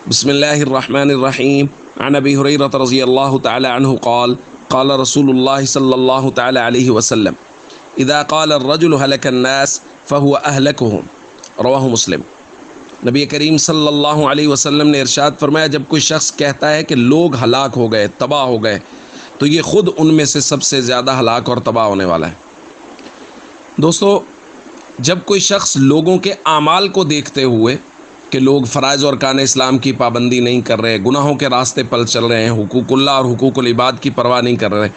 بسم الله الرحمن الرحيم. عن أبي هريرة رضي الله تعالى عنه قال قال رسول الله صلى الله تعالى عليه وسلم إذا قال الرجل هلك الناس فهو أهلكهم. رواہ مسلم. نبی کریم صلی اللہ علیہ وسلم نے ارشاد فرمایا، جب کوئی شخص کہتا ہے کہ لوگ ہلاک ہو گئے، تباہ ہو گئے، تو یہ خود ان میں سے سب سے زیادہ ہلاک اور تباہ ہونے والا ہے۔ دوستو، جب کوئی شخص لوگوں کے اعمال کو دیکھتے ہوئے کہ لوگ فرائض اور ارکان اسلام کی پابندی نہیں کر رہے، گناہوں کے راستے پر چل رہے ہیں، حقوق اللہ اور حقوق العباد کی پرواہ نہیں کر رہے،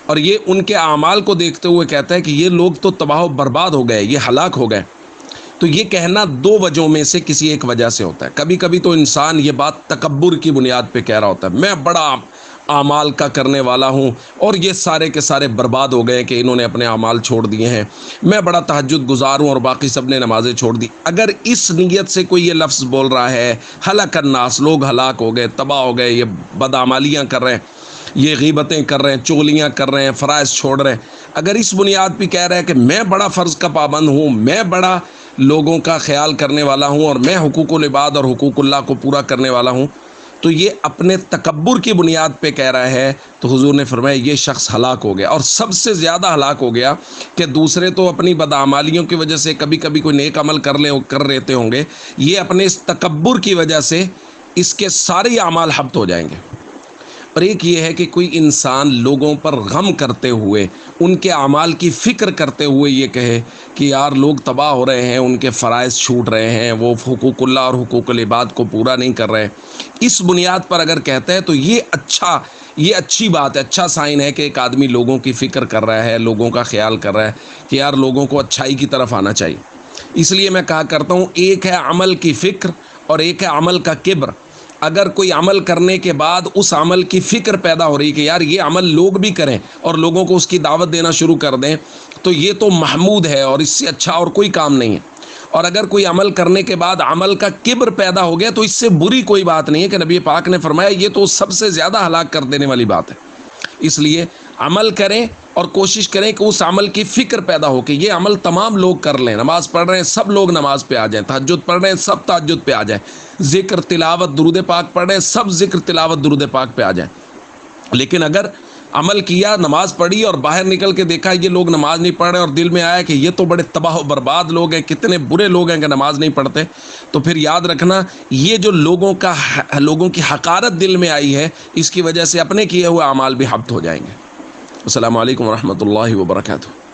اور یہ ان کے اعمال کو دیکھتے ہوئے کہتا ہے کہ یہ لوگ تو تباہ و برباد ہو گئے، یہ ہلاک ہو گئے، تو یہ کہنا دو وجہوں میں سے کسی ایک وجہ سے ہوتا ہے۔ کبھی کبھی تو انسان یہ بات تکبر کی بنیاد پہ کہہ رہا ہوتا ہے، میں بڑا اعمال کا کرنے والا ہوں اور یہ سارے کے سارے برباد ہو گئے کہ انہوں نے اپنے اعمال چھوڑ دیے ہیں، میں بڑا تہجد گزار ہوں اور باقی سب نے نمازیں چھوڑ دی۔ اگر اس نیت سے کوئی یہ لفظ بول رہا ہے، ہلاک الناس، لوگ ہلاک ہو گئے، تباہ ہو گئے، یہ بدعمالیاں کر رہے ہیں، یہ غیبتیں کر رہے ہیں، چغلیاں کر رہے ہیں، فرائض چھوڑ رہے ہیں، اگر اس بنیاد پہ کہہ رہا ہے کہ میں بڑا فرض کا پابند ہوں، میں بڑا لوگوں کا خیال کرنے والا ہوں اور میں حقوق العباد اور حقوق اللہ کو پورا کرنے والا ہوں، تو یہ اپنے تکبر کی بنیاد پہ کہہ رہا ہے، تو حضور نے فرمایا یہ شخص ہلاک ہو گیا، اور سب سے زیادہ ہلاک ہو گیا کہ دوسرے تو اپنی بدعمالیوں کی وجہ سے کبھی کبھی کوئی نیک عمل کر لیتے ہوں گے، یہ اپنے اس تکبر کی وجہ سے اس کے سارے اعمال حبط ہو جائیں گے۔ اور ایک یہ ہے کہ کوئی انسان لوگوں پر غم کرتے ہوئے، ان کے اعمال کی فکر کرتے ہوئے یہ کہے کہ یار لوگ تباہ ہو رہے ہیں، ان کے فرائض چھوٹ رہے ہیں، وہ حقوق اللہ اور حقوق العباد کو پورا نہیں کر رہے، اس بنیاد پر اگر کہتا ہے تو یہ اچھی بات ہے، اچھا سائن ہے کہ ایک آدمی لوگوں کی فکر کر رہا ہے، لوگوں کا خیال کر رہا ہے کہ یار لوگوں کو اچھائی کی طرف آنا چاہیے۔ اس لیے میں کہا کرتا ہوں، ایک ہے عمل کی فکر اور ایک ہے عمل کا کبر۔ اگر کوئی عمل کرنے کے بعد اس عمل کی فکر پیدا ہو رہی کہ یار یہ عمل لوگ بھی کریں اور لوگوں کو اس کی دعوت دینا شروع کر دیں، تو یہ تو محمود ہے اور اس سے اچھا اور کوئی کام نہیں ہے۔ اور اگر کوئی عمل کرنے کے بعد عمل کا کبر پیدا ہو گیا تو اس سے بری کوئی بات نہیں ہے، کہ نبی پاک نے فرمایا یہ تو سب سے زیادہ ہلاک کر دینے والی بات ہے۔ اس لیے عمل کریں اور کوشش کریں کہ اس عمل کی فکر پیدا ہو کہ یہ عمل تمام لوگ کر لیں، نماز پڑھ رہے ہیں سب لوگ نماز پہ آ جائیں، تہجد پڑھ رہے ہیں سب تہجد پہ آ جائیں، ذکر تلاوت درود پاک پڑھ رہے ہیں سب ذکر تلاوت درود پاک پہ آ جائیں۔ لیکن اگر عمل کیا، نماز پڑھی اور باہر نکل کے دیکھا یہ لوگ نماز نہیں پڑھ رہے اور دل میں آیا کہ یہ تو بڑے تباہ و برباد لوگ ہیں، کتنے برے لوگ ہیں کہ نماز نہیں پڑھتے، تو پھر یاد رکھنا یہ جو لوگوں کی حقارت دل میں آئی ہے، اس کی وجہ سے اپنے کیے ہوئے اعمال بھی حبط ہو جائیں گے۔ السلام علیکم ورحمۃ اللہ وبرکاتہ۔